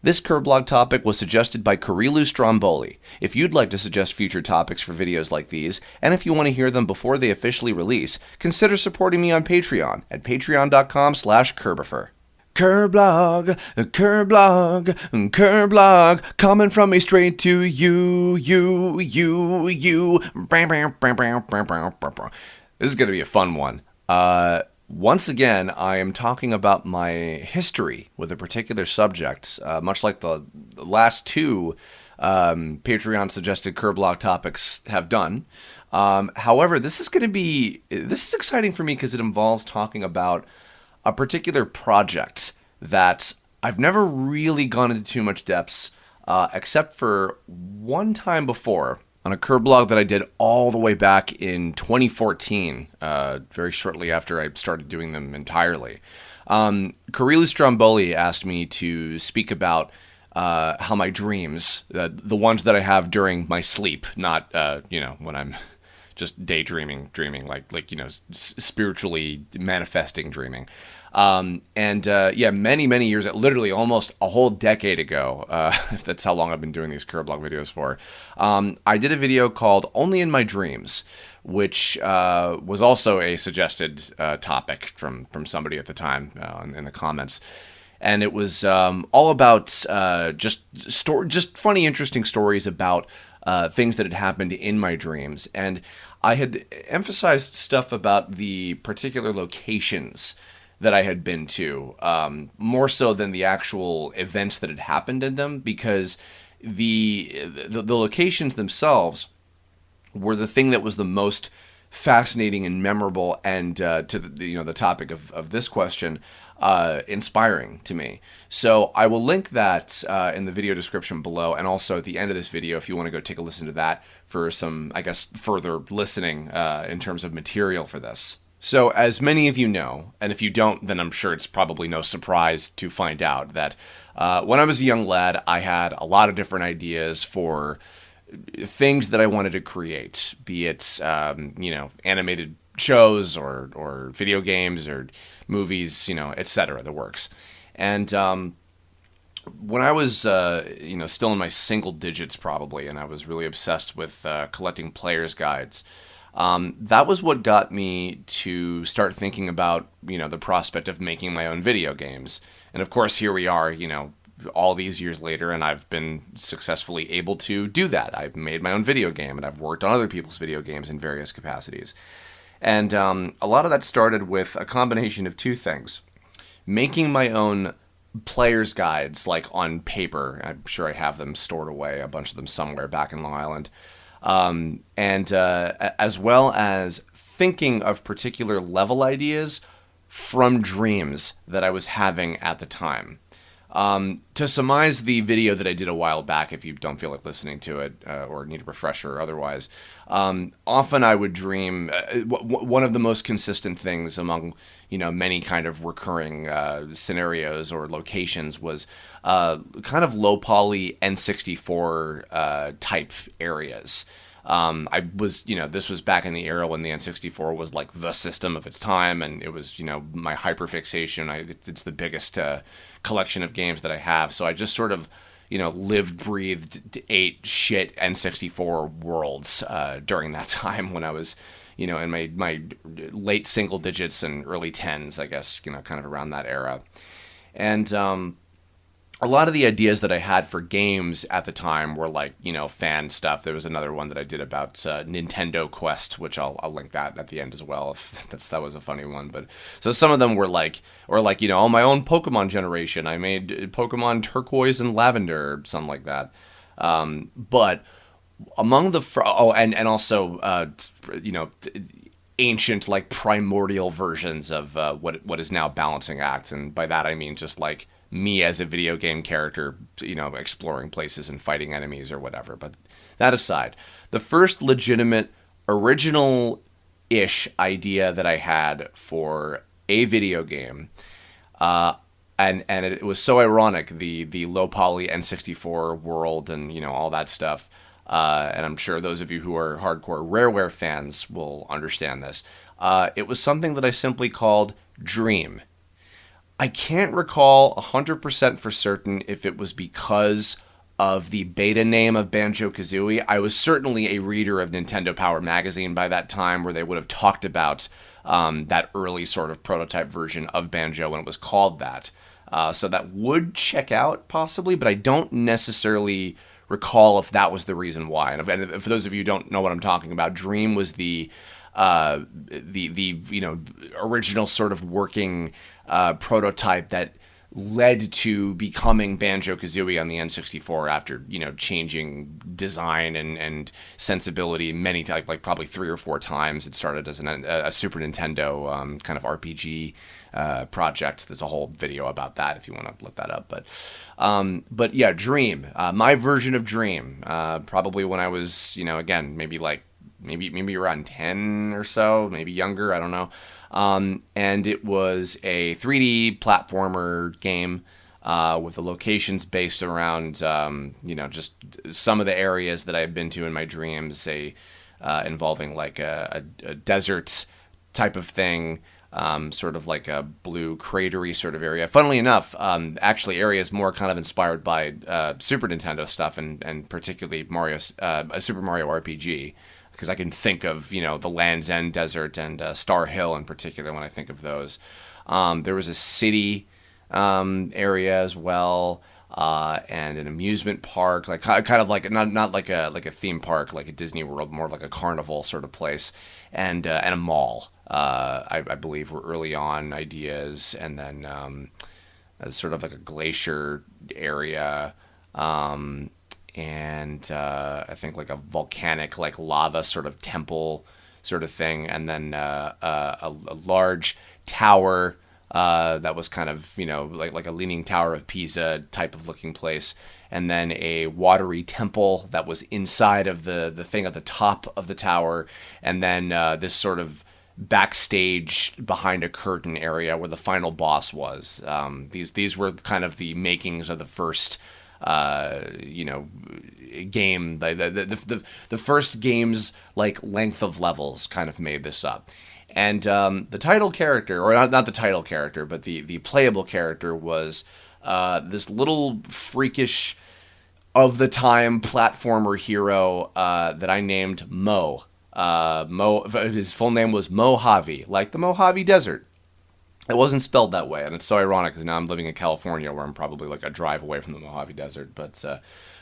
This Kirblog topic was suggested by Kirilu Stromboli. If you'd like to suggest future topics for videos like these, and if you want to hear them before they officially release, consider supporting me on Patreon at patreon.com/Kirbifer. Kirblog, Kirblog, Kirblog, coming from me straight to you. This is going to be a fun one. Once again, I am talking about my history with a particular subject, much like the last two Patreon-suggested Kirblog topics have done. However, this is exciting for me because it involves talking about a particular project that I've never really gone into too much depths, except for one time before on a Kirblog that I did all the way back in 2014, very shortly after I started doing them entirely. Kirilu Stromboli asked me to speak about how my dreams, the ones that I have during my sleep, not when I'm just daydreaming, spiritually manifesting dreaming. Many years, literally almost a whole decade ago, if that's how long I've been doing these Kirblog videos for, I did a video called Only in My Dreams, which was also a suggested topic from somebody at the time in the comments. And it was all about just funny, interesting stories about things that had happened in my dreams. And I had emphasized stuff about the particular locations that I had been to, more so than the actual events that had happened in them, because the locations themselves were the thing that was the most fascinating and memorable, and to the topic of this question, inspiring to me. So I will link that in the video description below, and also at the end of this video if you want to go take a listen to that for some, I guess, further listening in terms of material for this. So, as many of you know, and if you don't, then I'm sure it's probably no surprise to find out that when I was a young lad, I had a lot of different ideas for things that I wanted to create, be it, animated shows or video games or movies, etc., the works. And when I was, still in my single digits probably, and I was really obsessed with collecting player's guides, that was what got me to start thinking about, the prospect of making my own video games. And of course, here we are, all these years later, and I've been successfully able to do that. I've made my own video game, and I've worked on other people's video games in various capacities. And a lot of that started with a combination of two things. Making my own player's guides, like on paper. I'm sure I have them stored away, a bunch of them somewhere back in Long Island. As well as thinking of particular level ideas from dreams that I was having at the time. To surmise the video that I did a while back, if you don't feel like listening to it or need a refresher or otherwise, often I would dream, one of the most consistent things among, many kind of recurring scenarios or locations was kind of low poly N64 type areas. I was, this was back in the era when the N64 was like the system of its time, and it was, my hyperfixation. It's the biggest collection of games that I have. So I just sort of, lived, breathed, ate shit N64 worlds during that time when I was, in my late single digits and early tens, I guess, kind of around that era. And a lot of the ideas that I had for games at the time were like, fan stuff. There was another one that I did about Nintendo Quest, which I'll link that at the end as well, if that was a funny one. But so some of them were like, on my own Pokemon generation, I made Pokemon Turquoise and Lavender, or something like that. But among the also ancient, like, primordial versions of what is now Balancing Act, and by that I mean just like me as a video game character, exploring places and fighting enemies or whatever. But that aside, the first legitimate, original-ish idea that I had for a video game, and it was so ironic, the low poly N64 world and, all that stuff, and I'm sure those of you who are hardcore Rareware fans will understand this. It was something that I simply called Dream. I can't recall 100% for certain if it was because of the beta name of Banjo-Kazooie. I was certainly a reader of Nintendo Power Magazine by that time, where they would have talked about that early sort of prototype version of Banjo when it was called that. So that would check out possibly, but I don't necessarily recall if that was the reason why. And for those of you who don't know what I'm talking about, Dream was the original sort of working prototype that led to becoming Banjo-Kazooie on the N64 after, changing design and sensibility many times, like probably 3 or 4 times. It started as a Super Nintendo kind of RPG project. There's a whole video about that if you want to look that up. But yeah, Dream, my version of Dream, probably when I was, again, maybe around 10 or so, maybe younger, I don't know. And it was a 3D platformer game with the locations based around, just some of the areas that I've been to in my dreams, involving like a desert type of thing, sort of like a blue cratery sort of area. Funnily enough, actually areas more kind of inspired by Super Nintendo stuff and particularly Super Mario RPG. Because I can think of, the Land's End Desert and Star Hill in particular when I think of those. There was a city area as well, and an amusement park, like kind of like not like a theme park, like a Disney World, more like a carnival sort of place, and a mall. I believe were early on ideas, and then as sort of like a glacier area. And I think like a volcanic, like lava sort of temple sort of thing, and then a large tower that was kind of, like a leaning tower of Pisa type of looking place, and then a watery temple that was inside of the thing at the top of the tower, and then this sort of backstage behind a curtain area where the final boss was. These were kind of the makings of the first game. The first game's like length of levels kind of made this up. And the title character, or not the title character, but the playable character was this little freakish of the time platformer hero that I named Mo. His full name was Mojave, like the Mojave Desert. It wasn't spelled that way, and it's so ironic because now I'm living in California, where I'm probably like a drive away from the Mojave Desert. But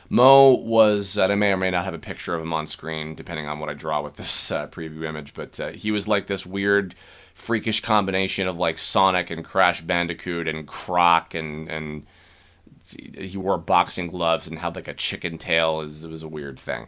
Mo was, and I may or may not have a picture of him on screen, depending on what I draw with this preview image, but he was like this weird, freakish combination of like Sonic and Crash Bandicoot and Croc, and he wore boxing gloves and had like a chicken tail. It was a weird thing.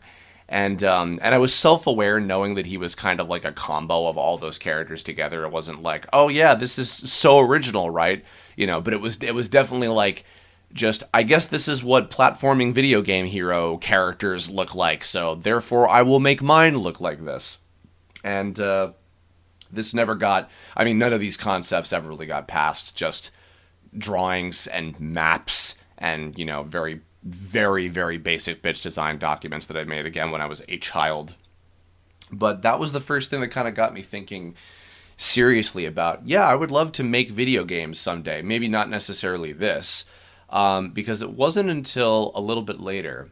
And I was self-aware knowing that he was kind of like a combo of all those characters together. It wasn't like, oh yeah, this is so original, right? But it was definitely like, just, I guess this is what platforming video game hero characters look like, so therefore I will make mine look like this. And this never got, none of these concepts ever really got past just drawings and maps and, very, very, very basic bitch design documents that I made, again, when I was a child. But that was the first thing that kind of got me thinking seriously about, yeah, I would love to make video games someday. Maybe not necessarily this, because it wasn't until a little bit later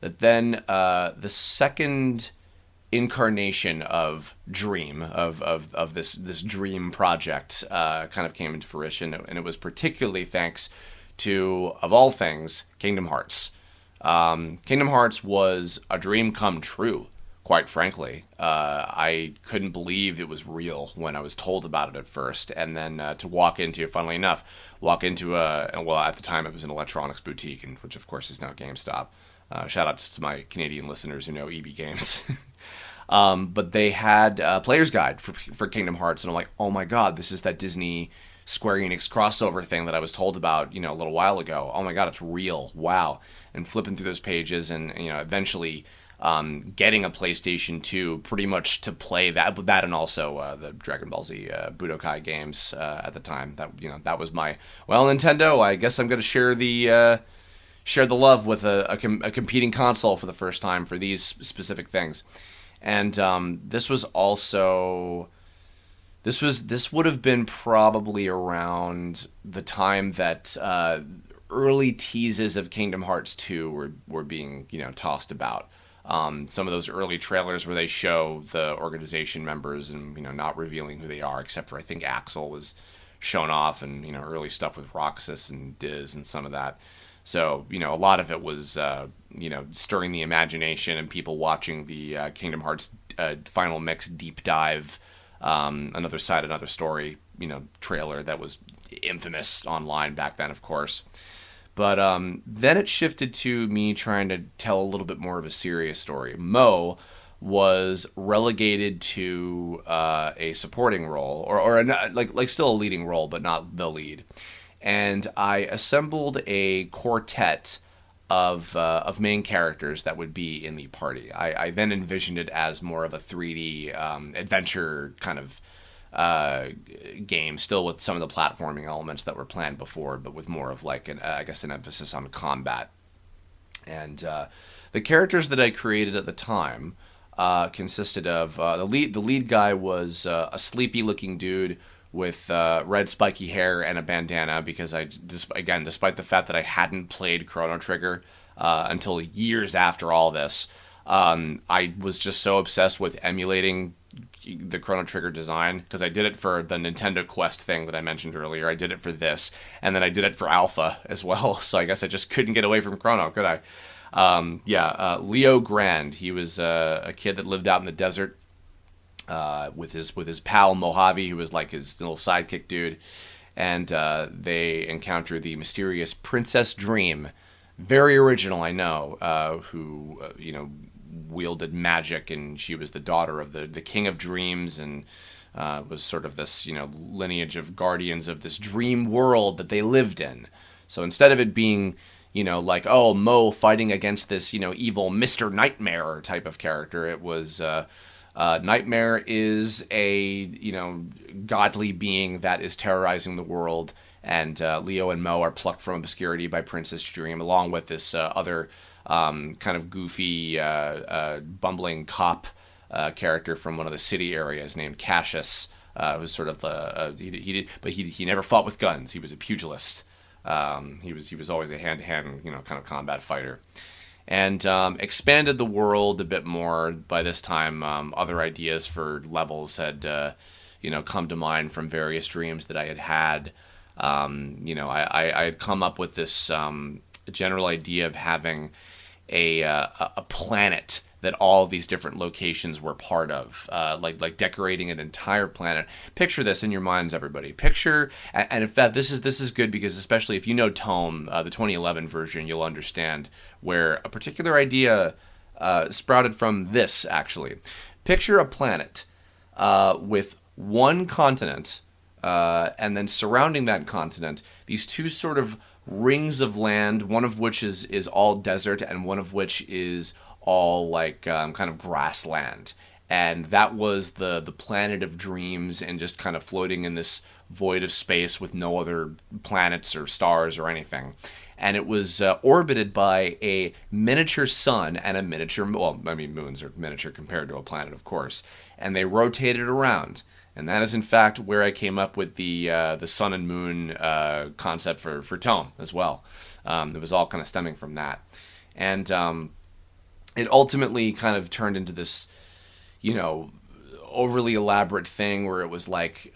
that then the second incarnation of Dream, of this Dream project, kind of came into fruition. And it was particularly thanks to, of all things, Kingdom Hearts. Kingdom Hearts was a dream come true, quite frankly. I couldn't believe it was real when I was told about it at first, and then to funnily enough, at the time it was an electronics boutique, which of course is now GameStop. Shout out to my Canadian listeners who know EB Games. But they had a player's guide for Kingdom Hearts, and I'm like, oh my god, this is that Disney Square Enix crossover thing that I was told about, a little while ago. Oh my god, it's real. Wow. And flipping through those pages and, eventually getting a PlayStation 2 pretty much to play that and also the Dragon Ball Z Budokai games at the time. That was my, well, Nintendo, I guess I'm going to share the love with a competing console for the first time for these specific things. And this was also This would have been probably around the time that early teases of Kingdom Hearts 2 were being, tossed about. Some of those early trailers where they show the organization members and, not revealing who they are, except for I think Axel was shown off, and, early stuff with Roxas and Diz and some of that. So, a lot of it was, stirring the imagination and people watching the Kingdom Hearts Final Mix deep dive, Another Side, Another Story, trailer that was infamous online back then, of course. But then it shifted to me trying to tell a little bit more of a serious story. Mo was relegated to a supporting role, or like still a leading role, but not the lead. And I assembled a quartet of main characters that would be in the party. I then envisioned it as more of a 3D adventure kind of game, still with some of the platforming elements that were planned before, but with more of like an emphasis on combat. And the characters that I created at the time consisted of the lead guy was a sleepy looking dude with red spiky hair and a bandana, because despite the fact that I hadn't played Chrono Trigger until years after all this, I was just so obsessed with emulating the Chrono Trigger design, because I did it for the Nintendo Quest thing that I mentioned earlier. I did it for this, and then I did it for Alpha as well. So I guess I just couldn't get away from Chrono, could I? Leo Grand. He was a kid that lived out in the desert with his pal Mojave, who was like his little sidekick dude, and they encounter the mysterious Princess Dream, very original, I know, who wielded magic, and she was the daughter of the King of Dreams, and was sort of this lineage of guardians of this dream world that they lived in. So instead of it being like, oh, Mo fighting against this evil Mr. Nightmare type of character, it was Nightmare is a godly being that is terrorizing the world, and Leo and Mo are plucked from obscurity by Princess Dream, along with this other kind of goofy, bumbling cop character from one of the city areas named Cassius, who's sort of he never fought with guns. He was a pugilist. He was always a hand-to-hand kind of combat fighter. And expanded the world a bit more. By this time, other ideas for levels had, come to mind from various dreams that I had. I had come up with this general idea of having a planet that all of these different locations were part of, like decorating an entire planet. Picture this in your minds, everybody. Picture, and in fact, this is good, because especially if you know Tome, the 2011 version, you'll understand where a particular idea sprouted from this, actually. Picture a planet with one continent, and then surrounding that continent, these two sort of rings of land, one of which is all desert, and one of which is all like kind of grassland. And that was the planet of dreams, and just kind of floating in this void of space with no other planets or stars or anything. And it was orbited by a miniature sun and a miniature, moons are miniature compared to a planet, of course, and they rotated around. And that is, in fact, where I came up with the sun and moon concept for Tome as well. It was all kind of stemming from that. And it ultimately kind of turned into this, overly elaborate thing where it was like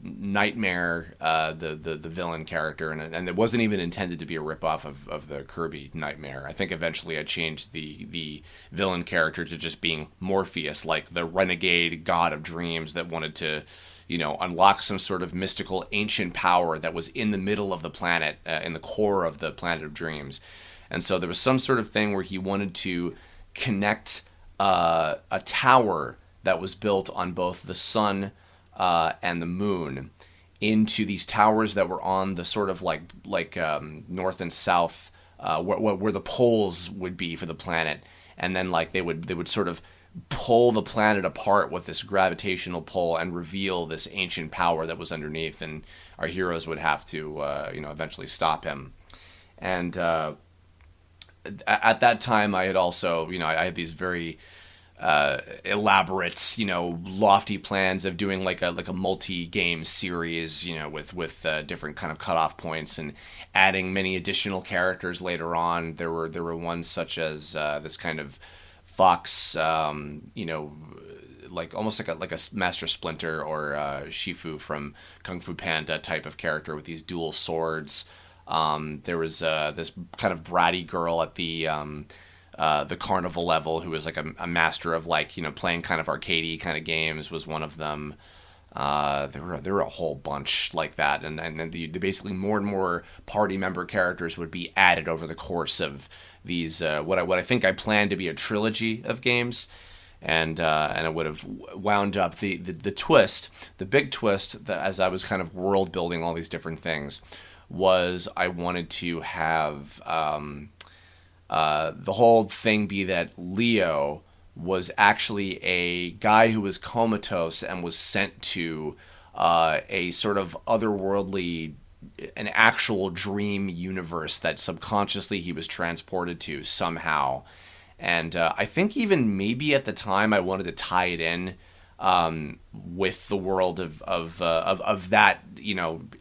Nightmare, the villain character, and it wasn't even intended to be a ripoff of the Kirby Nightmare. I think eventually I changed the villain character to just being Morpheus, like the renegade god of dreams that wanted to, unlock some sort of mystical ancient power that was in the middle of the planet, in the core of the planet of dreams. And so there was some sort of thing where he wanted to connect a tower that was built on both the sun and the moon into these towers that were on the sort of like north and south, where the poles would be for the planet, and then like they would sort of pull the planet apart with this gravitational pull and reveal this ancient power that was underneath, and our heroes would have to eventually stop him. And at that time, I had also I had these very elaborate, lofty plans of doing like a multi-game series, with different kind of cutoff points and adding many additional characters later on. There were ones such as this kind of fox, like almost like a Master Splinter or Shifu from Kung Fu Panda type of character with these dual swords. There was this kind of bratty girl at the carnival level who was like a master of like playing kind of arcadey kind of games was one of them. There were a whole bunch like that, and then the basically more and more party member characters would be added over the course of these what I think I planned to be a trilogy of games, and it would have wound up the twist, the big twist that as I was kind of world building all these different things was I wanted to have the whole thing be that Leo was actually a guy who was comatose and was sent to a sort of otherworldly, an actual dream universe that subconsciously he was transported to somehow. And I think even maybe at the time I wanted to tie it in with the world of that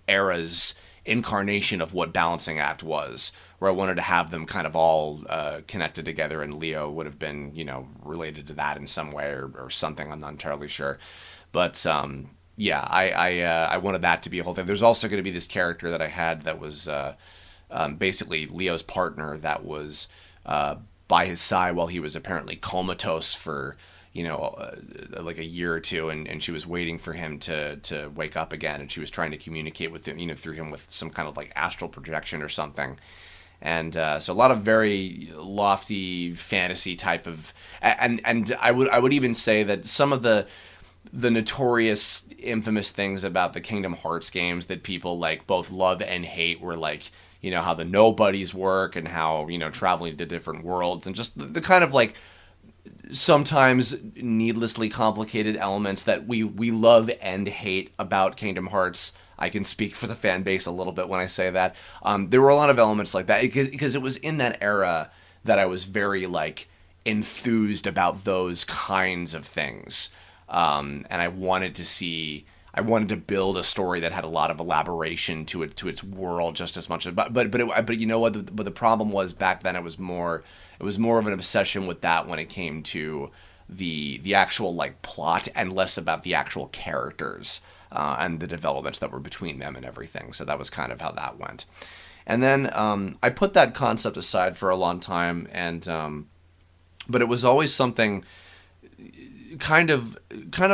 era's incarnation of what Balancing Act was, where I wanted to have them kind of all connected together, and Leo would have been, related to that in some way or something. I'm not entirely sure. But yeah, I wanted that to be a whole thing. There's also going to be this character that I had that was basically Leo's partner that was by his side while he was apparently comatose for like a year or two, and she was waiting for him to wake up again, and she was trying to communicate with him, through him with some kind of like astral projection or something. And so a lot of very lofty fantasy type of, and I would even say that some of the notorious infamous things about the Kingdom Hearts games that people like both love and hate were like, how the nobodies work and how, traveling to different worlds and just the kind of like sometimes needlessly complicated elements that we love and hate about Kingdom Hearts. I can speak for the fan base a little bit when I say that. There were a lot of elements like that because it was in that era that I was very like enthused about those kinds of things. And I wanted to build a story that had a lot of elaboration to its world just as much. But you know what? But the problem was back then it was more of an obsession with that when it came to the actual like plot and less about the actual characters and the developments that were between them and everything. So that was kind of how that went. And then I put that concept aside for a long time, and but it was always something kind of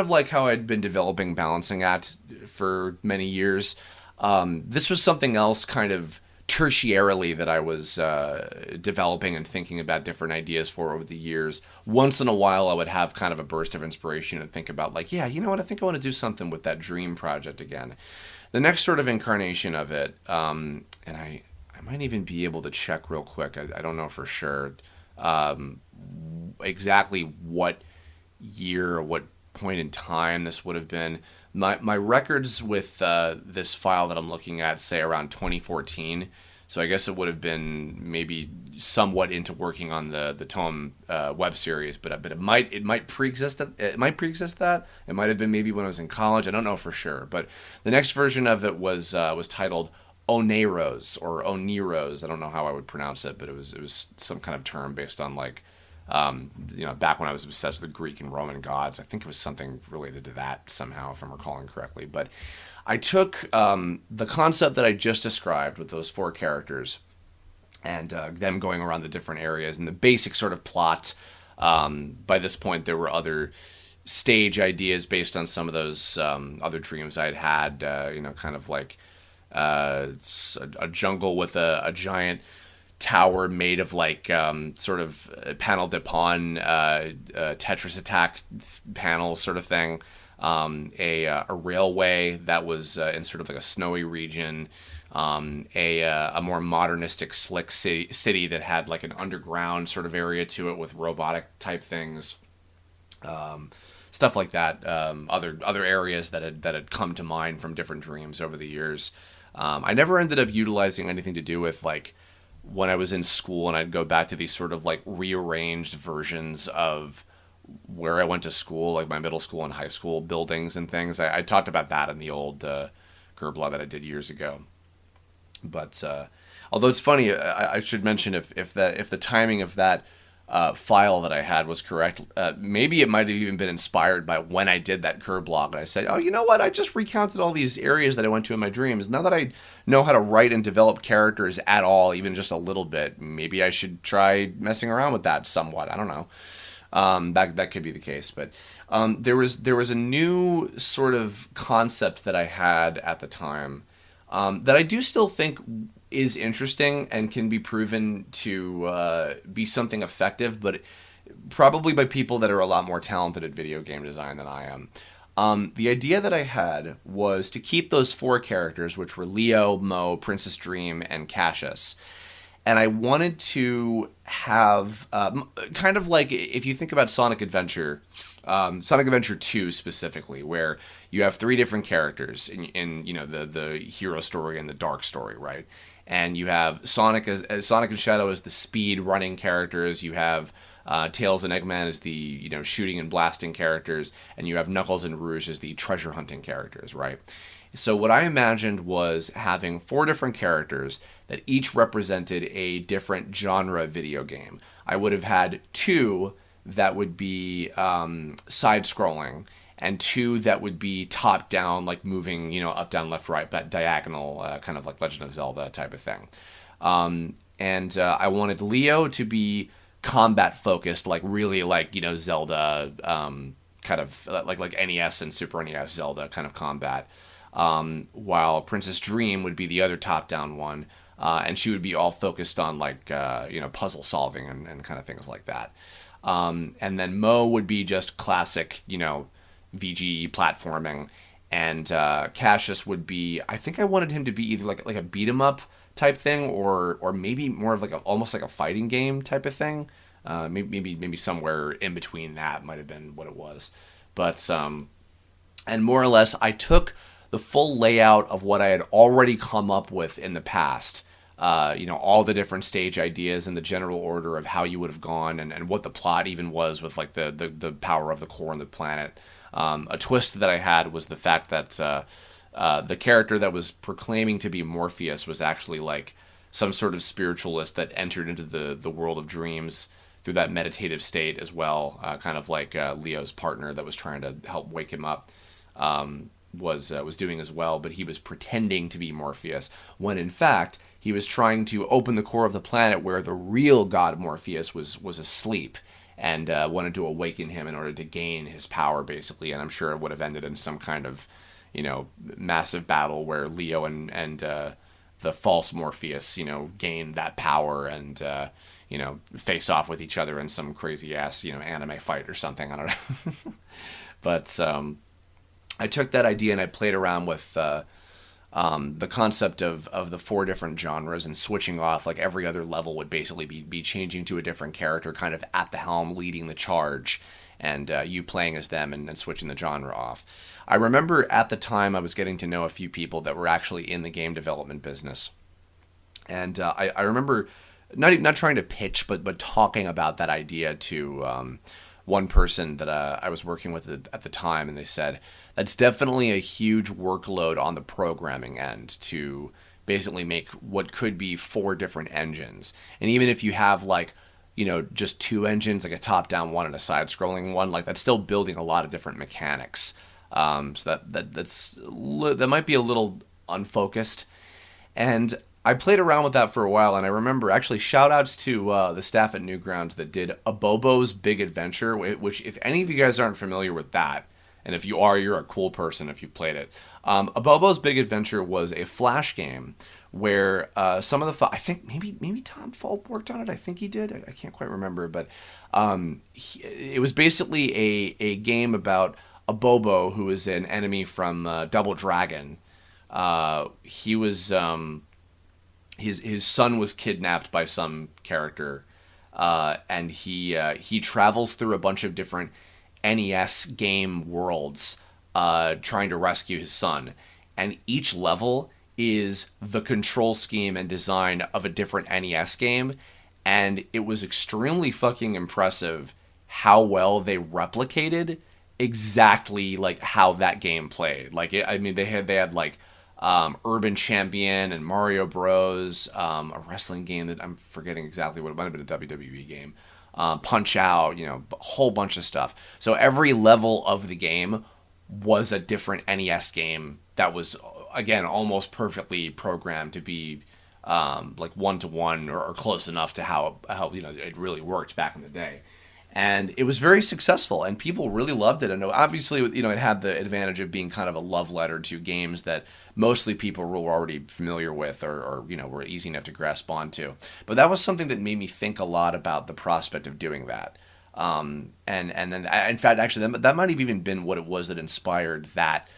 like how I'd been developing Balancing Act for many years. This was something else kind of tertiarily that I was developing and thinking about different ideas for over the years. Once in a while I would have kind of a burst of inspiration and think about like, yeah, you know what, I think I want to do something with that dream project again. The next sort of incarnation of it, and I might even be able to check real quick, I don't know for sure exactly what year or what point in time this would have been. My records with this file that I'm looking at say around 2014, so I guess it would have been maybe somewhat into working on the TOME web series, but it might pre-exist that. It might have been maybe when I was in college. I don't know for sure. But the next version of it was titled Oneros or Oniros. I don't know how I would pronounce it, but it was some kind of term based on like back when I was obsessed with the Greek and Roman gods. I think it was something related to that somehow, if I'm recalling correctly. But I took the concept that I just described with those four characters and them going around the different areas and the basic sort of plot. By this point, there were other stage ideas based on some of those other dreams I'd had, kind of like a jungle with a giant tower made of like sort of panel de pawn Tetris attack panels sort of thing, a railway that was in sort of like a snowy region, a more modernistic slick city that had like an underground sort of area to it with robotic type things, stuff like that, other areas that had come to mind from different dreams over the years. I never ended up utilizing anything to do with like when I was in school and I'd go back to these sort of like rearranged versions of where I went to school, like my middle school and high school buildings and things. I talked about that in the old Kirblog that I did years ago. But although it's funny, I should mention if the timing of that file that I had was correct, maybe it might have even been inspired by when I did that Kirblog. And I said, oh, you know what? I just recounted all these areas that I went to in my dreams. Now that I know how to write and develop characters at all, even just a little bit, maybe I should try messing around with that somewhat. I don't know. That could be the case, but there was a new sort of concept that I had at the time that I do still think is interesting and can be proven to be something effective, but probably by people that are a lot more talented at video game design than I am. The idea that I had was to keep those four characters, which were Leo, Mo, Princess Dream, and Cassius. And I wanted to have kind of like, if you think about Sonic Adventure 2 specifically, where you have three different characters in you know the hero story and the dark story, right? And you have Sonic as Sonic and Shadow as the speed running characters. You have Tails and Eggman as the shooting and blasting characters, and you have Knuckles and Rouge as the treasure hunting characters, right? So what I imagined was having four different characters that each represented a different genre video game. I would have had two that would be side-scrolling, and two that would be top-down, like moving, up, down, left, right, but diagonal, kind of like Legend of Zelda type of thing. And I wanted Leo to be combat-focused, like really like, Zelda, kind of like NES and Super NES Zelda kind of combat. While Princess Dream would be the other top-down one, and she would be all focused on like puzzle solving and kind of things like that. And then Mo would be just classic VG platforming, and Cassius would be, I think I wanted him to be either like a beat 'em up type thing, or maybe more of like almost like a fighting game type of thing. Maybe somewhere in between that might have been what it was, but and more or less I took the full layout of what I had already come up with in the past. All the different stage ideas and the general order of how you would have gone, and what the plot even was with like the power of the core and the planet. A twist that I had was the fact that the character that was proclaiming to be Morpheus was actually like some sort of spiritualist that entered into the world of dreams through that meditative state as well, kind of like Leo's partner that was trying to help wake him up. Was doing as well, but he was pretending to be Morpheus, when in fact he was trying to open the core of the planet where the real god Morpheus was asleep, and wanted to awaken him in order to gain his power, basically. And I'm sure it would have ended in some kind of massive battle where Leo and the false Morpheus gain that power and face off with each other in some crazy ass anime fight or something. I don't know. But I took that idea and I played around with the concept of the four different genres and switching off. Like every other level would basically be changing to a different character, kind of at the helm, leading the charge, and you playing as them and switching the genre off. I remember at the time I was getting to know a few people that were actually in the game development business, and I remember not trying to pitch, but talking about that idea to one person that I was working with at the time, and they said, that's definitely a huge workload on the programming end to basically make what could be four different engines. And even if you have like, just two engines, like a top-down one and a side-scrolling one, like that's still building a lot of different mechanics. So that might be a little unfocused. And I played around with that for a while, and I remember actually shout-outs to the staff at Newgrounds that did Abobo's Big Adventure, which if any of you guys aren't familiar with that, and if you are, you're a cool person if you've played it. Abobo's Big Adventure was a Flash game where some of the... I think maybe Tom Fulp worked on it. I think he did. I can't quite remember. But it was basically a game about Abobo, who is an enemy from Double Dragon. He was... His son was kidnapped by some character, and he travels through a bunch of different NES game worlds trying to rescue his son. And each level is the control scheme and design of a different NES game. And it was extremely fucking impressive how well they replicated exactly like how that game played. Like, I mean, they had like Urban Champion and Mario Bros. A wrestling game that I'm forgetting exactly what it might have been, a WWE game. Punch Out, a whole bunch of stuff. So every level of the game was a different NES game that was, again, almost perfectly programmed to be like one-to-one or close enough to how it really worked back in the day. And it was very successful, and people really loved it. And obviously, it had the advantage of being kind of a love letter to games that mostly people were already familiar with, or were easy enough to grasp onto. But that was something that made me think a lot about the prospect of doing that. And then, in fact, actually, that might have even been what it was that inspired that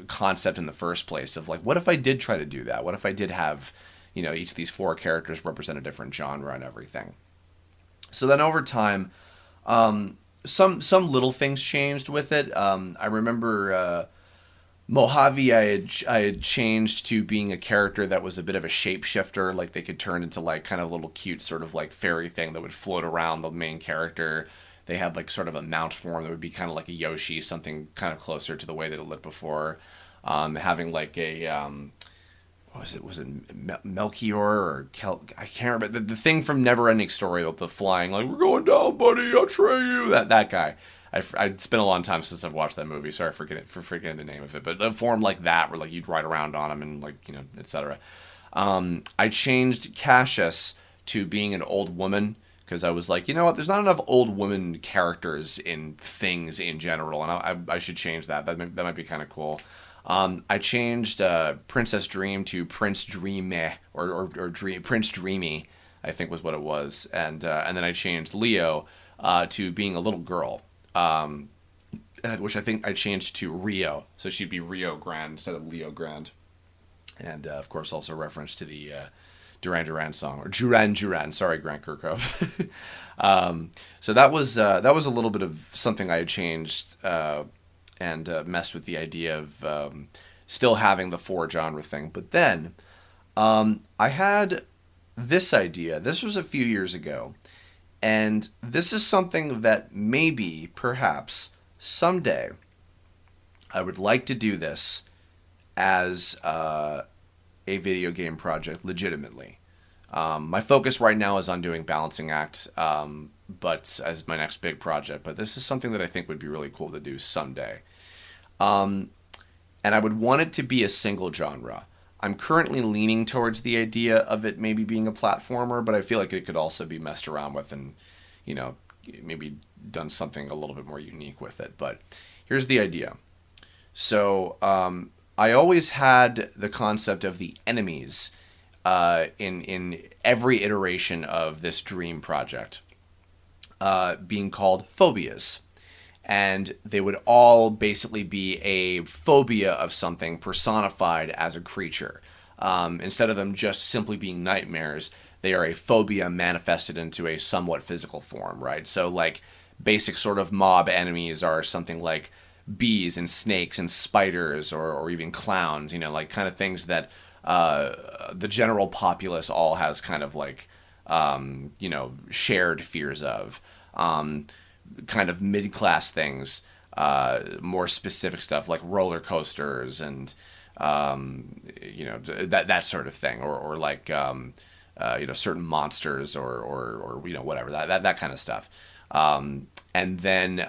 concept in the first place. Of like, what if I did try to do that? What if I did have, each of these four characters represent a different genre and everything? So then over time, some little things changed with it. I remember Mojave, I had changed to being a character that was a bit of a shapeshifter. Like, they could turn into like kind of a little cute sort of like fairy thing that would float around the main character. They had like sort of a mount form that would be kind of like a Yoshi, something kind of closer to the way that it looked before. Having like a was it Melchior or I can't remember the thing from Neverending Story, the flying, like, we're going down, buddy, I'll tray you, that guy. It's been a long time since I've watched that movie. Sorry for forgetting the name of it, but a form like that where like you'd ride around on him and like etc. I changed Cassius to being an old woman because I was like, you know what, there's not enough old woman characters in things in general, and I should change that. That might be kind of cool. I changed Princess Dream to Prince Dreamy, or Prince Dreamy, I think was what it was, and then I changed Leo to being a little girl, which I think I changed to Rio, so she'd be Rio Grande instead of Leo Grande, and of course also reference to the Duran Duran song, or Duran Duran. Sorry, Grant Kirkhope. So that was a little bit of something I had changed. And messed with the idea of still having the four genre thing. But then I had this idea. This was a few years ago. And this is something that maybe, perhaps, someday I would like to do this as a video game project legitimately. My focus right now is on doing Balancing Act, but as my next big project. But this is something that I think would be really cool to do someday. And I would want it to be a single genre. I'm currently leaning towards the idea of it maybe being a platformer, but I feel like it could also be messed around with and, maybe done something a little bit more unique with it. But here's the idea. So I always had the concept of the enemies in every iteration of this dream project being called phobias. And they would all basically be a phobia of something personified as a creature. Instead of them just simply being nightmares, they are a phobia manifested into a somewhat physical form, right? So, like, basic sort of mob enemies are something like bees and snakes and spiders, or even clowns, like kind of things that the general populace all has kind of like, shared fears of. Kind of mid-class things, more specific stuff like roller coasters and that sort of thing, or like certain monsters or whatever, that kind of stuff, and then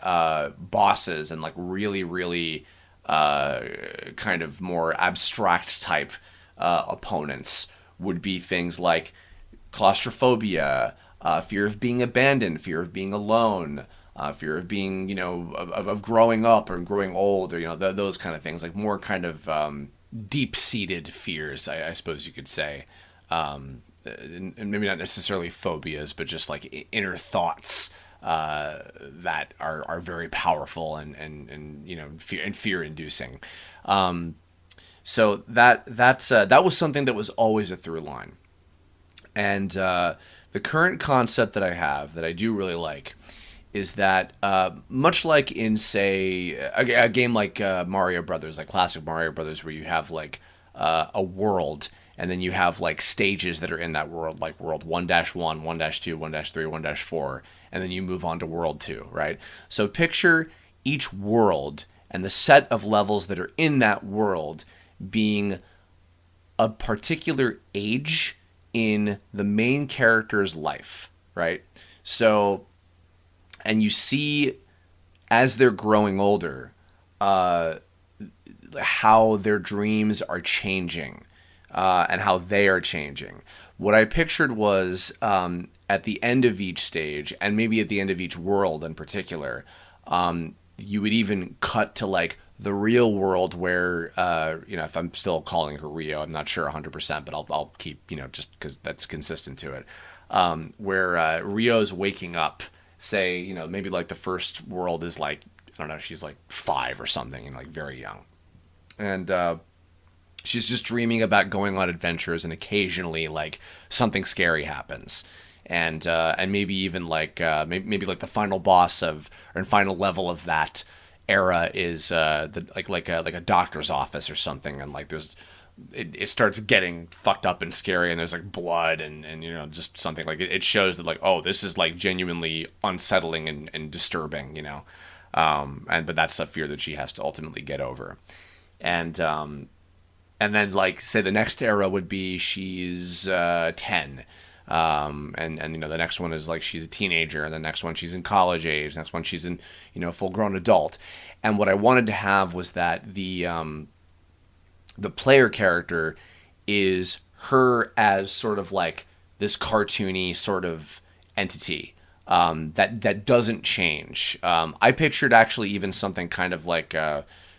bosses and like really really kind of more abstract type opponents would be things like claustrophobia, fear of being abandoned, fear of being alone, fear of being, of growing up or growing old, or, those kind of things, like more kind of deep-seated fears, I suppose you could say. And maybe not necessarily phobias, but just like inner thoughts that are very powerful and fear-inducing. So that was something that was always a through line. And the current concept that I have that I do really like is that much like in, say, a game like Mario Brothers, like classic Mario Brothers, where you have like a world and then you have like stages that are in that world, like world 1-1, 1-2, 1-3, 1-4, and then you move on to world 2, right? So picture each world and the set of levels that are in that world being a particular age in the main character's life, right? So, and you see as they're growing older, how their dreams are changing, and how they are changing. What I pictured was, at the end of each stage, and maybe at the end of each world in particular, you would even cut to like the real world where, if I'm still calling her Rio, I'm not sure 100%, but I'll keep, just because that's consistent to it, where Rio's waking up, say, maybe like the first world is like, I don't know, she's like 5 or something, like very young. And she's just dreaming about going on adventures, and occasionally like something scary happens. And maybe even like maybe like the final boss of, or final level of that era is like a doctor's office or something, and like there's it starts getting fucked up and scary, and there's like blood and just something like it shows that like, oh, this is like genuinely unsettling and disturbing, but that's a fear that she has to ultimately get over. And then like say the next era would be she's 10. And the next one is like she's a teenager, and the next one she's in college age, next one she's in full grown adult. And what I wanted to have was that the player character is her as sort of like this cartoony sort of entity, that doesn't change. I pictured actually even something kind of like,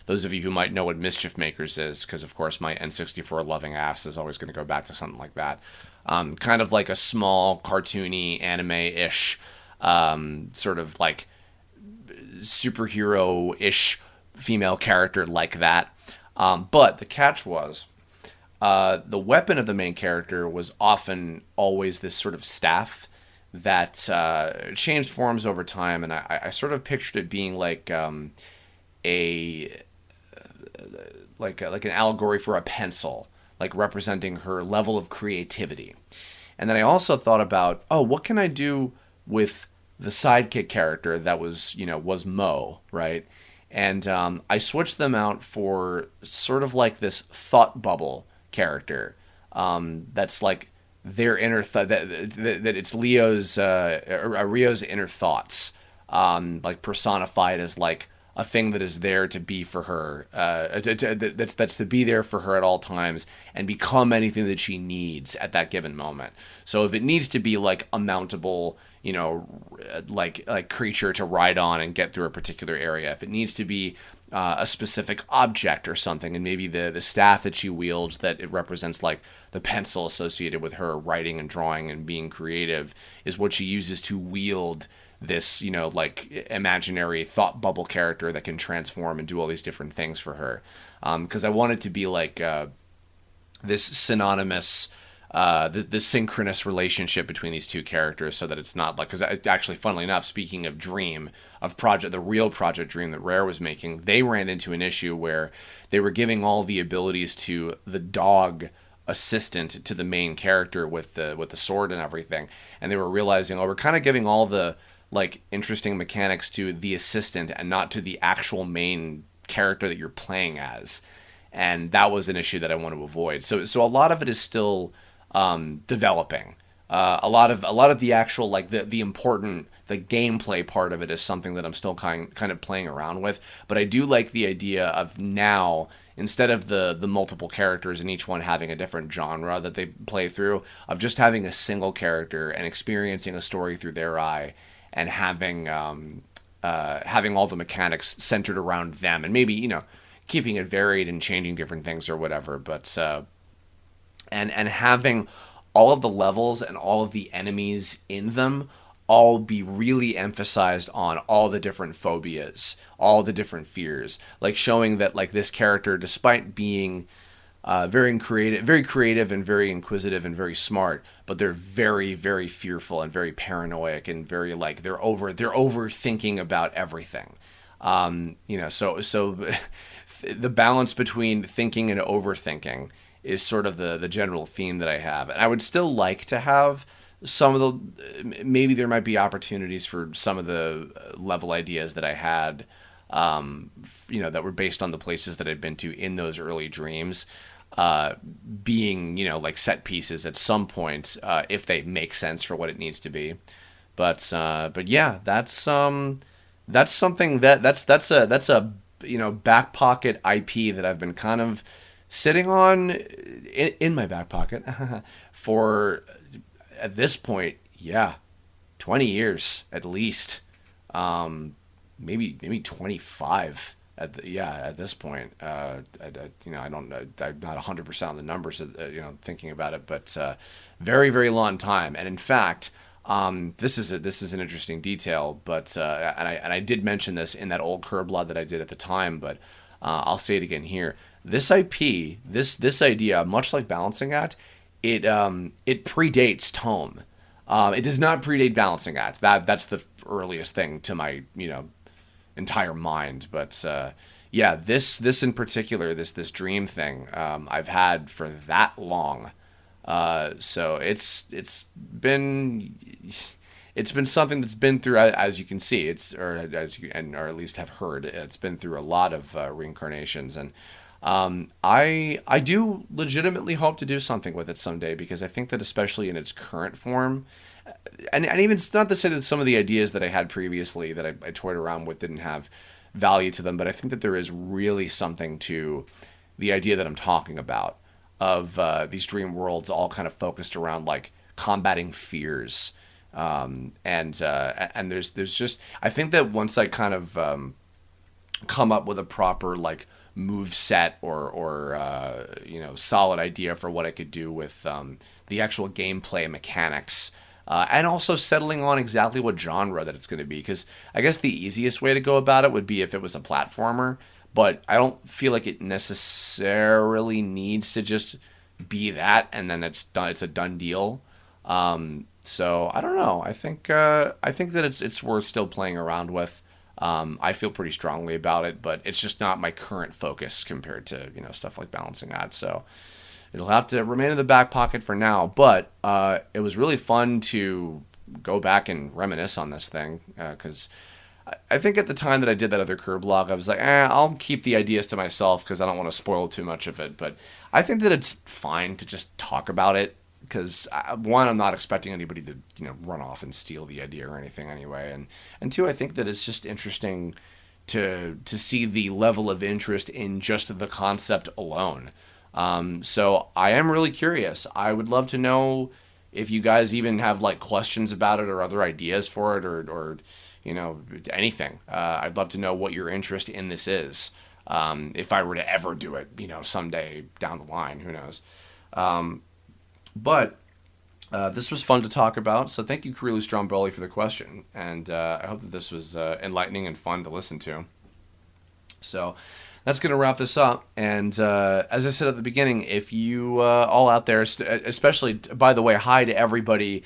those of you who might know what Mischief Makers is, because of course my N64 loving ass is always going to go back to something like that. Kind of like a small, cartoony, anime-ish, sort of like superhero-ish female character like that. But the catch was, the weapon of the main character was often always this sort of staff that changed forms over time, and I sort of pictured it being like like an allegory for a pencil, like representing her level of creativity. And then I also thought about, what can I do with the sidekick character that was Mo, right? And I switched them out for sort of like this thought bubble character, that's like their inner that it's Rio's inner thoughts, like personified as like a thing that is there to be for her, that's to be there for her at all times and become anything that she needs at that given moment. So if it needs to be like a mountable, like creature to ride on and get through a particular area, if it needs to be a specific object or something, and maybe the staff that she wields, that it represents like the pencil associated with her writing and drawing and being creative, is what she uses to wield this, like imaginary thought bubble character that can transform and do all these different things for her. Because I want it to be like this synonymous, this synchronous relationship between these two characters, so that it's not like, because actually, funnily enough, speaking of Dream, of the real Project Dream that Rare was making, they ran into an issue where they were giving all the abilities to the dog assistant to the main character with the sword and everything, and they were realizing, we're kind of giving all the like interesting mechanics to the assistant and not to the actual main character that you're playing as. And that was an issue that I want to avoid. So a lot of it is still developing. A lot of the actual like the important, the gameplay part of it is something that I'm still kind of playing around with. But I do like the idea of now, instead of the multiple characters and each one having a different genre that they play through, of just having a single character and experiencing a story through their eye, and having all the mechanics centered around them, and maybe keeping it varied and changing different things or whatever, but and having all of the levels and all of the enemies in them all be really emphasized on all the different phobias, all the different fears, like showing that like this character, despite being very creative and very inquisitive and very smart, but they're very, very fearful and very paranoid and very like they're overthinking about everything. So the balance between thinking and overthinking is sort of the general theme that I have. And I would still like to have some of the, maybe there might be opportunities for some of the level ideas that I had, that were based on the places that I'd been to in those early dreams, being, like set pieces at some point, if they make sense for what it needs to be. But yeah, that's something that's a back pocket IP that I've been kind of sitting on in my back pocket for, at this point, yeah, 20 years at least, maybe 25 at this point. I don't know, I'm not 100% on the numbers, thinking about it, but very, very long time. And in fact, this is an interesting detail, but and I did mention this in that old Kirblog that I did at the time, but I'll say it again here. This IP, this idea, much like Balancing Act, it predates Tome. It does not predate Balancing Act. That's the earliest thing to my entire mind. But yeah, this in particular, this dream thing, I've had for that long. So it's been something that's been through, as you can see, or at least have heard, it's been through a lot of reincarnations. And I do legitimately hope to do something with it someday, because I think that, especially in its current form, and even, it's not to say that some of the ideas that I had previously that I toyed around with didn't have value to them, but I think that there is really something to the idea that I'm talking about, of these dream worlds all kind of focused around like combating fears, and there's just, I think that once I kind of come up with a proper like move set or solid idea for what I could do with the actual gameplay mechanics, and also settling on exactly what genre that it's going to be, because I guess the easiest way to go about it would be if it was a platformer, but I don't feel like it necessarily needs to just be that and then it's done. It's a done deal. So I don't know. I think that it's worth still playing around with. I feel pretty strongly about it, but it's just not my current focus compared to stuff like Balancing Act. So it'll have to remain in the back pocket for now. But it was really fun to go back and reminisce on this thing, because I think at the time that I did that other Kirblog, I was like, I'll keep the ideas to myself because I don't want to spoil too much of it. But I think that it's fine to just talk about it, because one, I'm not expecting anybody to run off and steal the idea or anything anyway, and two, I think that it's just interesting to see the level of interest in just the concept alone. So I am really curious. I would love to know if you guys even have like questions about it or other ideas for it, or anything. I'd love to know what your interest in this is. If I were to ever do it, someday down the line, who knows? But this was fun to talk about. So thank you, Carillo Stromboli, for the question. And I hope that this was enlightening and fun to listen to. So that's going to wrap this up. And as I said at the beginning, if you all out there, especially, by the way, hi to everybody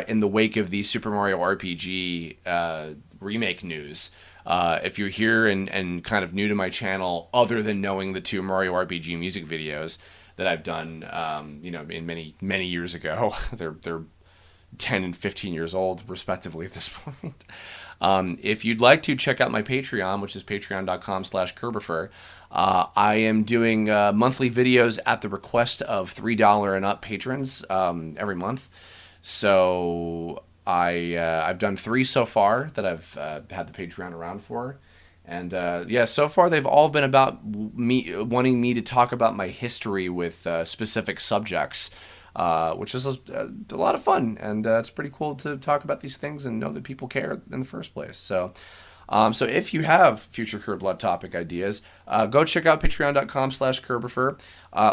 in the wake of the Super Mario RPG remake news. If you're here and kind of new to my channel, other than knowing the two Mario RPG music videos that I've done, in many years ago, they're 10 and 15 years old, respectively, at this point. If you'd like to check out my Patreon, which is patreon.com/Kerberfer, I am doing monthly videos at the request of $3 and up patrons every month. So I've done 3 so far that I've had the Patreon around for. And so far they've all been about me wanting me to talk about my history with specific subjects, which is a lot of fun. And it's pretty cool to talk about these things and know that people care in the first place. So if you have future Kerblog topic ideas, go check out patreon.com/Kerberfer.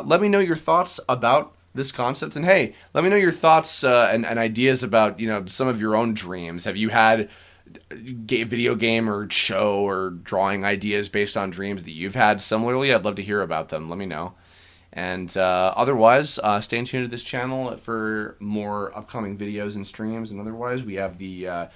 Let me know your thoughts about this concept. And hey, let me know your thoughts and ideas about, some of your own dreams. Have you had video game or show or drawing ideas based on dreams that you've had similarly? I'd love to hear about them. Let me know. And otherwise, stay tuned to this channel for more upcoming videos and streams. And otherwise, we have the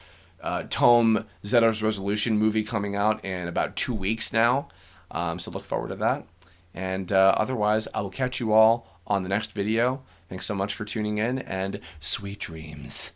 Tome Zeto's Resolution movie coming out in about 2 weeks now. So look forward to that. And otherwise, I will catch you all on the next video. Thanks so much for tuning in, and sweet dreams.